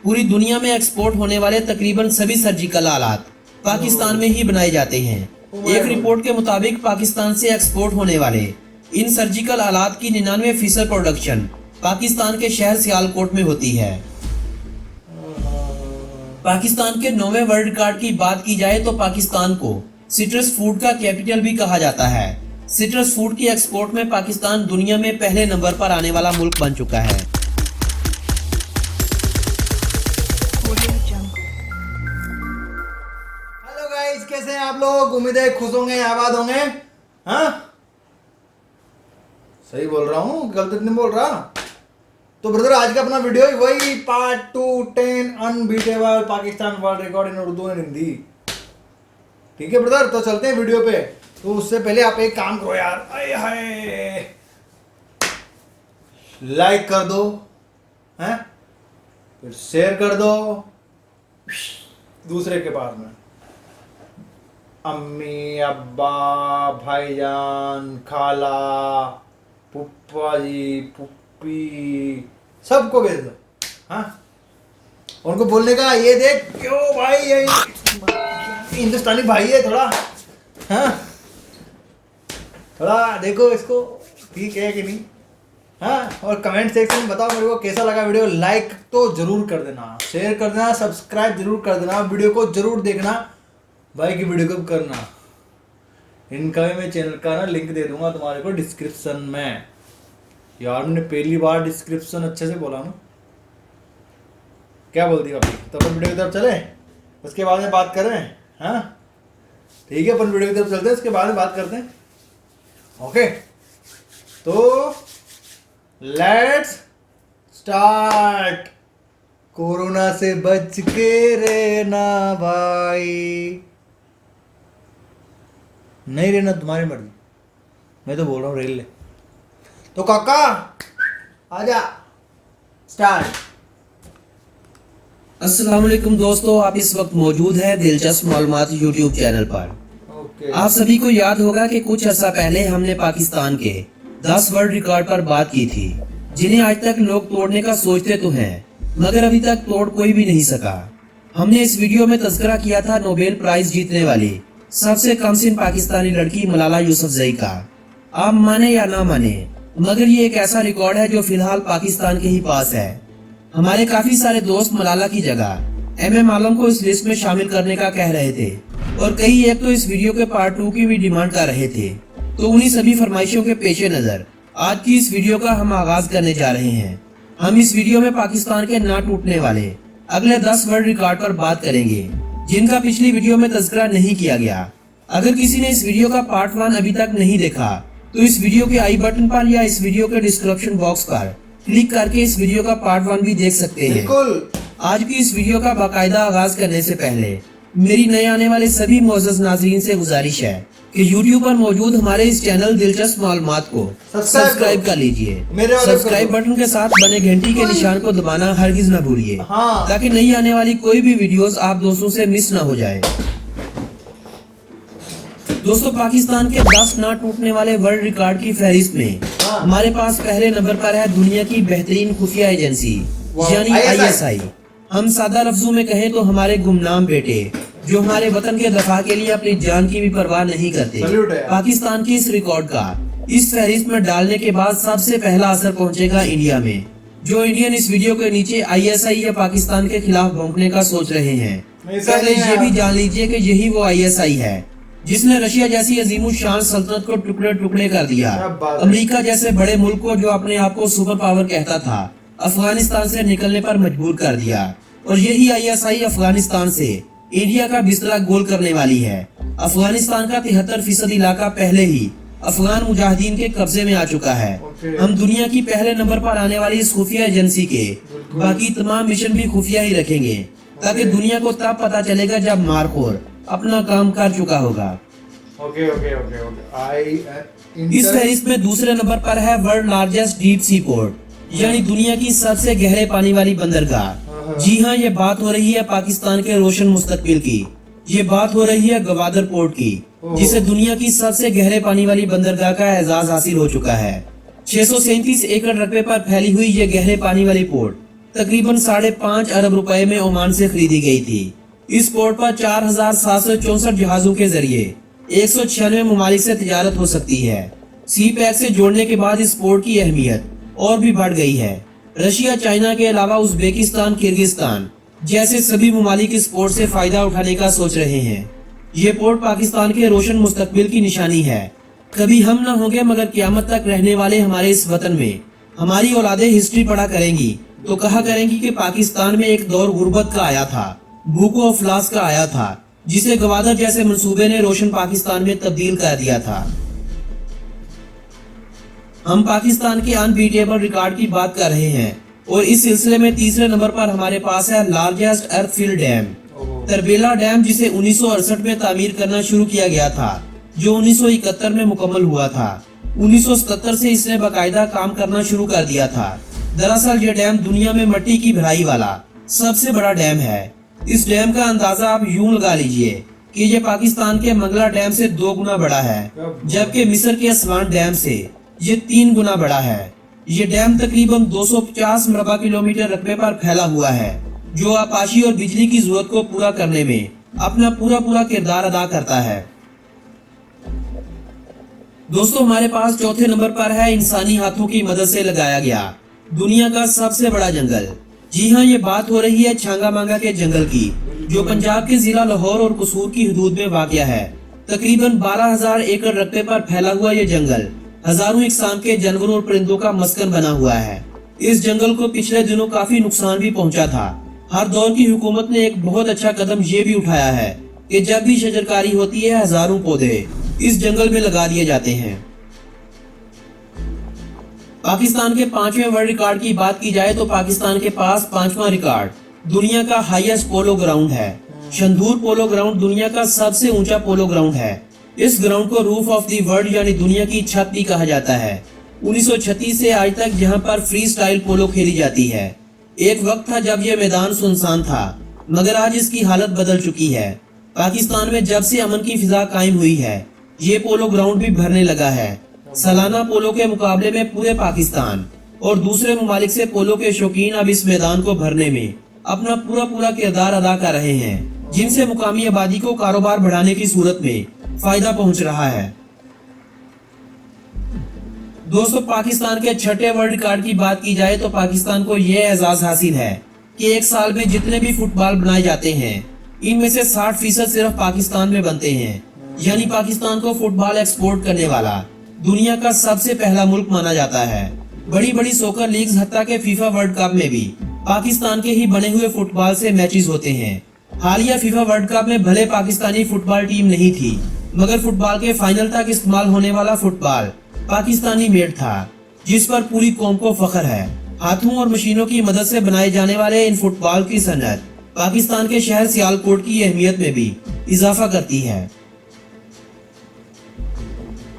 पूरी दुनिया में एक्सपोर्ट होने वाले तकरीबन सभी सर्जिकल आलात पाकिस्तान में ही बनाए जाते हैं। एक रिपोर्ट के मुताबिक पाकिस्तान से एक्सपोर्ट होने वाले इन सर्जिकल आलात की 99% प्रोडक्शन पाकिस्तान के शहर सियालकोट में होती है। पाकिस्तान के 9वें वर्ल्ड रिकॉर्ड की बात की जाए तो पाकिस्तान को सिट्रस फूड का कैपिटल भी कहा जाता है। सिट्रस फूड की एक्सपोर्ट में पाकिस्तान दुनिया में पहले नंबर पर आने वाला मुल्क बन चुका है। हेलो गाइस, कैसे हैं आप लोग? उम्मीद है खुश होंगे, आबाद होंगे। हाँ, सही बोल रहा हूँ, गलत नहीं बोल रहा। तो ब्रदर, आज का अपना वीडियो वही part 2 10 unbeatable Pakistan world record in Urdu and Hindi. ठीक है ब्रदर, तो चलते हैं वीडियो पे। तो उससे पहले आप एक काम करो यार, आए हाय, लाइक कर दो, हैं, फिर शेयर कर दो दूसरे के पास में। अम्मी, अब्बा, भाईजान, खाला, पुप्पा जी, पुप्पी, सबको भेज दो। हाँ, उनको बोलने का, ये देख क्यों भाई, ये हिंदुस्तानी भाई है थोड़ा, हाँ, थोड़ा देखो इसको, ठीक है कि नहीं। हाँ, और कमेंट सेक्शन में बताओ मेरे को कैसा लगा वीडियो। लाइक तो जरूर कर देना, शेयर कर देना, सब्सक्राइब जरूर कर देना, वीडियो को जरूर देखना, भाई की वीडियो को करना। इनका भी मैं चैनल का ना लिंक दे दूंगा तुम्हारे को डिस्क्रिप्शन में। यार, मैंने पहली बार डिस्क्रिप्शन अच्छे से बोला ना, क्या बोलती है अभी? तो अपन वीडियो की तरफ चले, उसके बाद में बात करें। हाँ ठीक है, अपन वीडियो की तरफ चलते हैं, उसके बाद में बात करते हैं। ओके, तो लेट्स स्टार्ट। कोरोना से बच के रहना भाई, नहीं रहना तुम्हारी मर्जी, मैं तो बोल रहा हूँ रेल ले। तो काका आजा, स्टार्ट। अस्सलाम वालेकुम दोस्तों, आप इस वक्त मौजूद हैं दिलचस्प मालूमात यूट्यूब चैनल पर। आप सभी को याद होगा कि कुछ अर्सा पहले हमने पाकिस्तान के 10 वर्ल्ड रिकॉर्ड पर बात की थी, जिन्हें आज तक लोग तोड़ने का सोचते तो हैं, मगर अभी तक तोड़ कोई भी नहीं सका। हमने इस वीडियो में तज़किरा किया था नोबेल प्राइज जीतने वाली सबसे कम सिन पाकिस्तानी लड़की मलाला यूसुफजई का। आप माने या ना माने, मगर ये एक ऐसा रिकॉर्ड है जो फिलहाल पाकिस्तान के ही पास है। हमारे काफी सारे दोस्त मलाला की जगह MM आलम को इस लिस्ट में शामिल करने का कह रहे थे, और कई एक तो इस वीडियो के पार्ट 2 की भी डिमांड कर रहे थे। तो उन्हीं सभी फरमाइशों के पेश नजर आज की इस वीडियो का हम आगाज करने जा रहे हैं। हम इस वीडियो में पाकिस्तान के ना टूटने वाले अगले 10 वर्ल्ड रिकॉर्ड पर बात करेंगे, जिनका पिछली वीडियो में तज़किरा नहीं किया गया। अगर किसी ने इस वीडियो का पार्ट 1 अभी तक नहीं देखा तो इस वीडियो के आई बटन पर या इस वीडियो के डिस्क्रिप्शन बॉक्स पर क्लिक करके इस वीडियो का पार्ट 1 भी देख सकते हैं। आज की इस वीडियो का बाकायदा आगाज करने से पहले मेरी नए आने वाले सभी मोअज़्ज़ज़ नाज़रीन से गुजारिश है कि YouTube पर मौजूद हमारे इस चैनल दिलचस्प मालूमात को सब्सक्राइब कर लीजिए। सब्सक्राइब बटन के साथ बने घंटी के निशान को दबाना हरगिज न भूलिए, ताकि नई आने वाली कोई भी वीडियोस आप दोस्तों से मिस न हो जाए। दोस्तों, पाकिस्तान के 10 ना टूटने वाले वर्ल्ड रिकॉर्ड की फहरिस्त में हमारे पास पहले नंबर पर है दुनिया की बेहतरीन खुफिया एजेंसी यानी ISI। हम सादा लफ्जों में कहें तो हमारे गुमनाम बेटे, जो हमारे वतन के दफा के लिए अपनी जान की भी परवाह नहीं करते। पाकिस्तान की इस रिकॉर्ड का इस फहरिस्त में डालने के बाद सबसे पहला असर पहुंचेगा इंडिया में। जो इंडियन इस वीडियो के नीचे ISI या पाकिस्तान के खिलाफ भौंकने का सोच रहे हैं, पहले ये भी जान लीजिए कि यही वो ISI है जिसने रशिया जैसी अजीमुशान सल्तनत को टुकड़े टुकड़े कर दिया। अमेरिका जैसे बड़े मुल्क को, जो अपने आप को सुपर पावर कहता था, अफगानिस्तान से निकलने पर मजबूर कर दिया। और यही ISI अफगानिस्तान से इंडिया का बिस्तरा गोल करने वाली है। अफगानिस्तान का 73% इलाका पहले ही अफगान मुजाहिदीन के कब्जे में आ चुका है। हम दुनिया की पहले नंबर पर आने वाली इस खुफिया एजेंसी के बाकी तमाम मिशन भी खुफिया ही रखेंगे, ताकि दुनिया को तब पता चलेगा जब मारखोर अपना काम कर चुका होगा। ओके। इस फहरिस्त में दूसरे नंबर पर है world largest deep sea port, यानी दुनिया की सबसे गहरे पानी वाली बंदरगाह। जी हाँ, ये बात हो रही है पाकिस्तान के रोशन मुस्तकबिल की। ये बात हो रही है गवादर पोर्ट की, जिसे दुनिया की सबसे गहरे पानी वाली बंदरगाह का एजाज हासिल हो चुका है। 637 एकड़ रकबे पर फैली हुई ये गहरे पानी वाली पोर्ट तकरीबन 5.5 अरब रुपए में ओमान से खरीदी गई थी। इस पोर्ट पर 4,764 जहाजों के जरिए 196 ममालिक से तिजारत हो सकती है। सी पैक से जोड़ने के बाद इस पोर्ट की अहमियत और भी बढ़ गई है। रशिया, चाइना के अलावा उज्बेकिस्तान, किर्गिस्तान जैसे सभी ममालिक इस पोर्ट से फायदा उठाने का सोच रहे हैं। ये पोर्ट पाकिस्तान के रोशन मुस्तकबिल की निशानी है। कभी हम न होंगे मगर क़यामत तक रहने वाले हमारे इस वतन में हमारी औलादे हिस्ट्री पढ़ा करेंगी तो कहा करेंगी कि पाकिस्तान में एक दौर गुर्बत का आया था, भूख व अफलास का आया था, जिसे गवादर जैसे मंसूबे ने रोशन पाकिस्तान में तब्दील कर दिया था। हम पाकिस्तान के अनबीटेबल रिकॉर्ड की बात कर रहे हैं और इस सिलसिले में तीसरे नंबर पर हमारे पास है लार्जेस्ट अर्थफिल्ड डैम, तरबेला डैम, जिसे 1968 में तामीर करना शुरू किया गया था, जो 1971 में मुकम्मल हुआ था। 1977 से इसने बाकायदा काम करना शुरू कर दिया था। दरअसल ये डैम दुनिया में मिट्टी की भराई वाला सबसे बड़ा डैम है। इस डैम का अंदाजा आप यूं लगा लीजिए कि ये पाकिस्तान के मंगला डैम से 2 गुना बड़ा है, जबकि मिस्र के असवान डैम से ये 3 गुना बड़ा है। ये डैम तकरीबन 250 मरबा किलोमीटर रकबे पर फैला हुआ है, जो आपाशी और बिजली की जरूरत को पूरा करने में अपना पूरा किरदार अदा करता है। दोस्तों, हमारे पास चौथे नंबर पर है इंसानी हाथों की मदद से लगाया गया दुनिया का सबसे बड़ा जंगल। जी हाँ, ये बात हो रही है छांगा मांगा के जंगल की, जो पंजाब के जिला लाहौर और कसूर की हदूद में वाक़या है। तकरीबन 12,000 एकड़ रकबे पर फैला हुआ ये जंगल हजारों इकसाम के जानवरों और परिंदों का मस्कन बना हुआ है। इस जंगल को पिछले दिनों काफी नुकसान भी पहुंचा था। हर दौर की हुकूमत ने एक बहुत अच्छा कदम ये भी उठाया है कि जब भी शजरकारी होती है, हजारों पौधे इस जंगल में लगा दिए जाते हैं। पाकिस्तान के 5वें वर्ल्ड रिकॉर्ड की बात की जाए तो पाकिस्तान के पास 5वां रिकॉर्ड दुनिया का हाईएस्ट पोलो ग्राउंड है। शंधूर पोलो ग्राउंड दुनिया का सबसे ऊंचा पोलो ग्राउंड है। इस ग्राउंड को रूफ ऑफ द वर्ल्ड यानी दुनिया की छत भी कहा जाता है। 1936 से आज तक यहाँ पर फ्री स्टाइल पोलो खेली जाती है। एक वक्त था जब यह मैदान सुनसान था, मगर आज इसकी हालत बदल चुकी है। पाकिस्तान में जब से अमन की फिजा कायम हुई है, ये पोलो ग्राउंड भी भरने लगा है। सालाना पोलो के मुकाबले में पूरे पाकिस्तान और दूसरे ममालिक से पोलो के शौकीन अब इस मैदान को भरने में अपना पूरा किरदार अदा कर रहे हैं, जिनसे मुकामी आबादी को कारोबार बढ़ाने की सूरत में फायदा पहुंच रहा है। दोस्तों, पाकिस्तान के छठे वर्ल्ड रिकॉर्ड की बात की जाए तो पाकिस्तान को यह एजाज हासिल है कि एक साल में जितने भी फुटबॉल बनाए जाते हैं, इनमें से 60% सिर्फ पाकिस्तान में बनते हैं। यानी पाकिस्तान को फुटबॉल एक्सपोर्ट करने वाला दुनिया का सबसे पहला मुल्क माना जाता है। बड़ी बड़ी सोकर लीग्स हत्ता के फीफा वर्ल्ड कप में भी पाकिस्तान के ही बने हुए फुटबॉल से मैचेस होते हैं। हालिया फीफा वर्ल्ड कप में भले पाकिस्तानी फुटबॉल टीम नहीं थी, मगर फुटबॉल के फाइनल तक इस्तेमाल होने वाला फुटबॉल पाकिस्तानी मेड था, जिस पर पूरी कौम को फख्र है। हाथों और मशीनों की मदद से बनाए जाने वाले इन फुटबॉल की सनत पाकिस्तान के शहर सियालकोट की अहमियत में भी इजाफा करती है।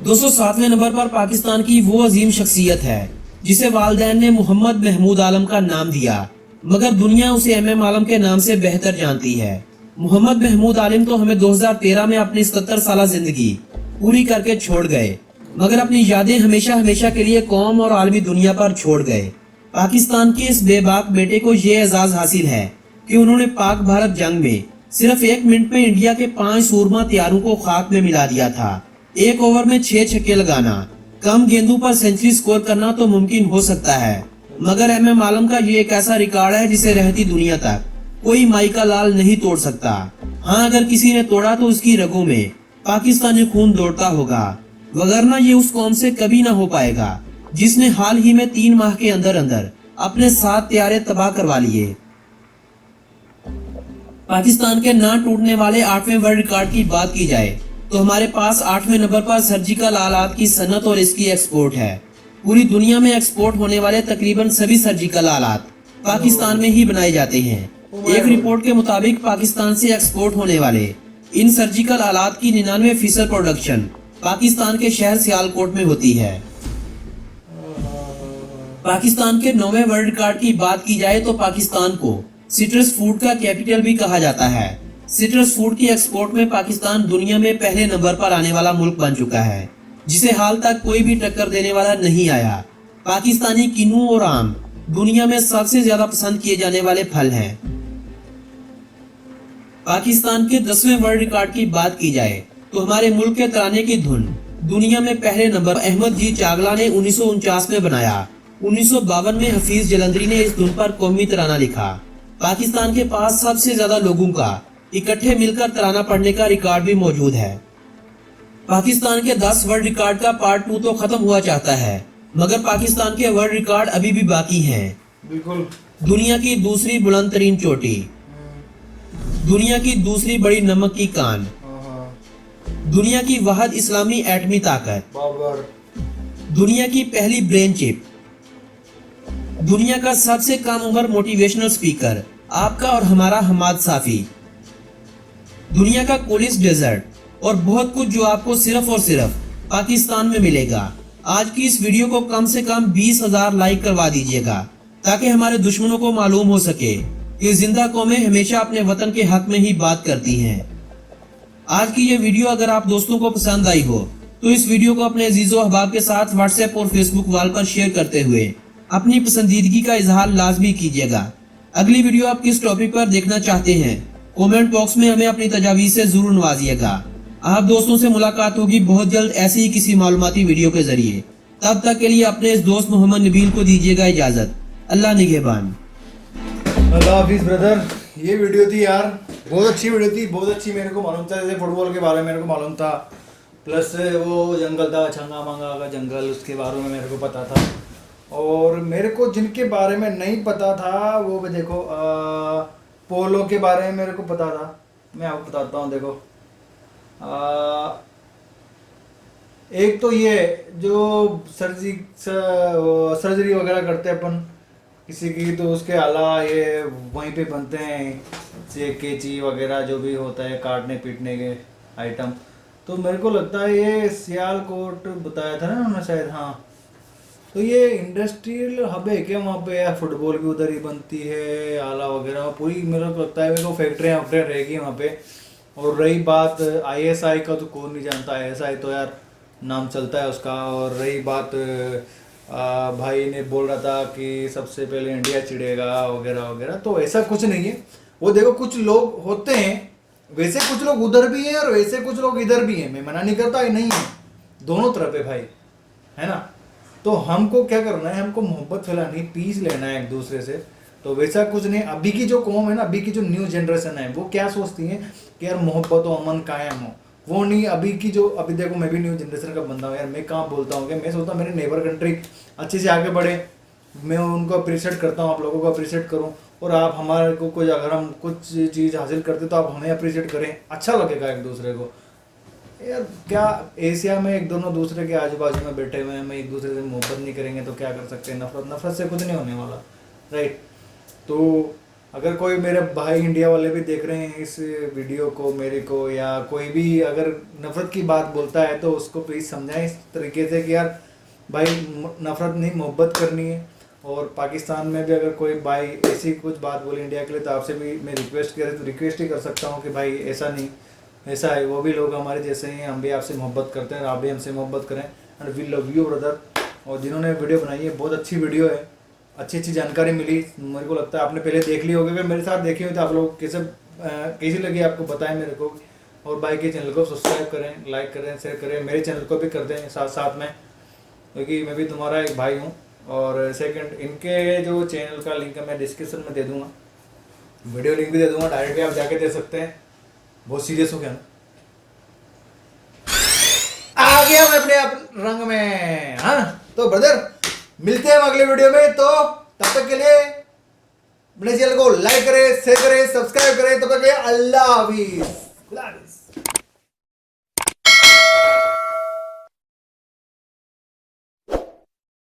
दोस्तों, 7वें नंबर पर पाकिस्तान की वो अजीम शख्सियत है जिसे वालिदैन ने मोहम्मद महमूद आलम का नाम दिया, मगर दुनिया उसे MM आलम के नाम से बेहतर जानती है। मोहम्मद महमूद आलम तो हमें 2013 में अपनी 77 साल जिंदगी पूरी करके छोड़ गए, मगर अपनी यादें हमेशा हमेशा के लिए कौम और आलमी दुनिया पर छोड़ गए। पाकिस्तान के इस बेबाक बेटे को ये एजाज हासिल है कि उन्होंने पाक भारत जंग में सिर्फ 1 मिनट में इंडिया के 5 सूरमा तैयारों को खाक में मिला दिया था। 1 ओवर में 6 छक्के लगाना, कम गेंदों पर सेंचुरी स्कोर करना तो मुमकिन हो सकता है, मगर MM आलम का ये एक ऐसा रिकॉर्ड है जिसे रहती दुनिया तक कोई माइका लाल नहीं तोड़ सकता। हाँ, अगर किसी ने तोड़ा तो उसकी रगों में पाकिस्तानी खून दौड़ता होगा, वगरना ये उस कौम से कभी ना हो पाएगा जिसने हाल ही में 3 माह के अंदर अंदर अपने 7 त्यारे तबाह करवा लिए। पाकिस्तान के ना टूटने वाले 8वें वर्ल्ड रिकॉर्ड की बात की जाए तो हमारे पास 8वें नंबर पर सर्जिकल आलात की सनत और इसकी एक्सपोर्ट है। पूरी दुनिया में एक्सपोर्ट होने वाले तकरीबन सभी सर्जिकल आलात पाकिस्तान में ही बनाए जाते हैं। एक रिपोर्ट के मुताबिक पाकिस्तान से एक्सपोर्ट होने वाले इन सर्जिकल आलात की 99% प्रोडक्शन पाकिस्तान के शहर सियालकोट में होती है। पाकिस्तान के 9वें वर्ल्ड रिकॉर्ड की बात की जाए तो पाकिस्तान को सिट्रस फूड का कैपिटल भी कहा जाता है। सिट्रस फूड की एक्सपोर्ट में पाकिस्तान दुनिया में पहले नंबर पर आने वाला मुल्क बन चुका है, जिसे हाल तक कोई भी टक्कर देने वाला नहीं आया। पाकिस्तानी किन्नू और आम दुनिया में सबसे ज्यादा पसंद किए जाने वाले फल हैं। पाकिस्तान के 10वें वर्ल्ड रिकॉर्ड की बात की जाए तो हमारे मुल्क के तराने की धुन दुनिया में पहले नंबर अहमद जी चागला ने 1949 में बनाया। 1952 में हफीज जलंधरी ने इस धुन पर कौमी तराना लिखा। पाकिस्तान के पास सबसे ज्यादा लोगों का इकट्ठे मिलकर तराना पढ़ने का रिकॉर्ड भी मौजूद है। पाकिस्तान के 10 वर्ल्ड रिकॉर्ड का पार्ट 2 तो खत्म हुआ चाहता है, मगर पाकिस्तान के वर्ल्ड रिकॉर्ड अभी भी बाकी हैं। बिल्कुल। दुनिया की दूसरी बुलंद तरीन चोटी, दुनिया की दूसरी बड़ी नमक की कान, दुनिया की वाहिद इस्लामी एटमी ताकत, दुनिया की पहली ब्रेन चिप, दुनिया का सबसे कम उम्र मोटिवेशनल स्पीकर आपका और हमारा हमाद साफी, दुनिया का कोलिस डेजर्ट और बहुत कुछ जो आपको सिर्फ और सिर्फ पाकिस्तान में मिलेगा। आज की इस वीडियो को कम से कम 20,000 लाइक करवा दीजिएगा ताकि हमारे दुश्मनों को मालूम हो सके कि जिंदा कौमें हमेशा अपने वतन के हक में ही बात करती हैं। आज की ये वीडियो अगर आप दोस्तों को पसंद आई हो तो इस वीडियो को अपने अजीजों अहबाब के साथ व्हाट्सएप और फेसबुक वाल पर शेयर करते हुए अपनी पसंदीदगी का इजहार लाजमी कीजिएगा। अगली वीडियो आप किस टॉपिक पर देखना चाहते हैं कमेंट बॉक्स में हमें अपनी तजावीज़ से जरूर नवाजिएगा। आप दोस्तों से मुलाकात होगी बहुत जल्द ऐसी ही किसी मालूमाती वीडियो के जरिए। तब तक के लिए अपने इस दोस्त मोहम्मद नबील को दीजिएगा इजाजत। अल्लाह निगहबान। अल्लाह हाफिज ब्रदर। ये वीडियो थी यार, बहुत अच्छी वीडियो थी, बहुत अच्छी। मेरे को मालूम था, जैसे फुटबॉल के बारे में मेरे को मालूम था, प्लस वो जंगल था छंगा मांगा का जंगल, उसके बारे में मेरे को पता था। और मेरे को जिनके बारे में नहीं पता था वो भी देखो, पोलो के बारे में मेरे को पता था। मैं आपको बताता हूँ, देखो एक तो ये जो सर्जरी वगैरह करते हैं अपन किसी की, तो उसके आला ये वहीं पे बनते हैं, से कैंची वगैरह जो भी होता है काटने पीटने के आइटम। तो मेरे को लगता है ये सियालकोट बताया था ना उन्होंने शायद, हाँ। तो ये इंडस्ट्रियल हब है क्या वहाँ पे, या फुटबॉल भी उधर ही बनती है, आला वगैरह पूरी मेरे को लगता है, मेरे को फैक्ट्रियाँ रहेगी वहाँ पे। और रही बात ISI का, तो कौन नहीं जानता, ISI तो यार नाम चलता है उसका। और रही बात भाई ने बोल रहा था कि सबसे पहले इंडिया चिढ़ेगा वगैरह वगैरह, तो ऐसा कुछ नहीं है। वो देखो कुछ लोग होते हैं वैसे, कुछ लोग उधर भी हैं और वैसे कुछ लोग इधर भी हैं। मैं मना नहीं करता, ये नहीं है, दोनों तरफ है भाई, है ना। तो हमको क्या करना है, हमको मोहब्बत फैलानी, पीस लेना है एक दूसरे से। तो वैसा कुछ नहीं। अभी की जो कौम है ना, अभी की जो न्यू जनरेशन है, वो क्या सोचती है कि यार मोहब्बत हो, अमन कायम हो, वो नहीं। अभी की जो, अभी देखो मैं भी न्यू जनरेशन का बंदा हूँ यार। मैं कहाँ बोलता हूँ कि मैं सोचता हूँ मेरे नेबर कंट्री अच्छे से आगे बढ़े, मैं उनको अप्रिशिएट करता हूँ, आप लोगों को अप्रिशिएट करूँ। और आप हमारे को कुछ, अगर हम कुछ चीज़ हासिल करते तो आप हमें अप्रिशिएट करें, अच्छा लगेगा एक दूसरे को यार। क्या एशिया में एक दोनों दूसरे के आजू बाजू में बैठे हुए हैं, हम एक दूसरे से मोहब्बत नहीं करेंगे तो क्या कर सकते हैं। नफरत से कुछ नहीं होने वाला, राइट। तो अगर कोई मेरे भाई इंडिया वाले भी देख रहे हैं इस वीडियो को, मेरे को, या कोई भी अगर नफरत की बात बोलता है तो उसको प्लीज़ समझाएं इस तरीके से कि यार भाई नफरत नहीं, मोहब्बत करनी है। और पाकिस्तान में भी अगर कोई भाई ऐसी कुछ बात बोले इंडिया के लिए, तो आपसे भी मैं रिक्वेस्ट करे तो रिक्वेस्ट ही कर सकता हूँ कि भाई ऐसा नहीं, ऐसा है, वो भी लोग हमारे जैसे ही हैं, हम भी आपसे मोहब्बत करते हैं, आप भी हमसे मोहब्बत करें। And we love you brother. और जिन्होंने वीडियो बनाई है, बहुत अच्छी वीडियो है, अच्छी जानकारी मिली। मेरे को लगता है आपने पहले देख ली होगी, अगर मेरे साथ देखी हुई तो आप लोग कैसी लगी आपको बताएं मेरे को। और भाई के चैनल को सब्सक्राइब करें, लाइक करें, शेयर करें, मेरे चैनल को भी कर दें साथ साथ में, क्योंकि मैं भी तुम्हारा एक भाई हूँ। और सेकंड, इनके जो चैनल का लिंक है मैं डिस्क्रिप्शन में दे दूँगा, वीडियो लिंक भी दे दूँगा, डायरेक्ट भी आप जाके दे सकते हैं। बहुत सीरियस हो गया ना, आ गया मैं अपने आप रंग में, हाँ। तो ब्रदर मिलते हैं अगले वीडियो में। तो तब तक के लिए अपने चैनल को लाइक करें, शेयर करें, सब्सक्राइब करें। तब तक के लिए अल्लाह हाफिज।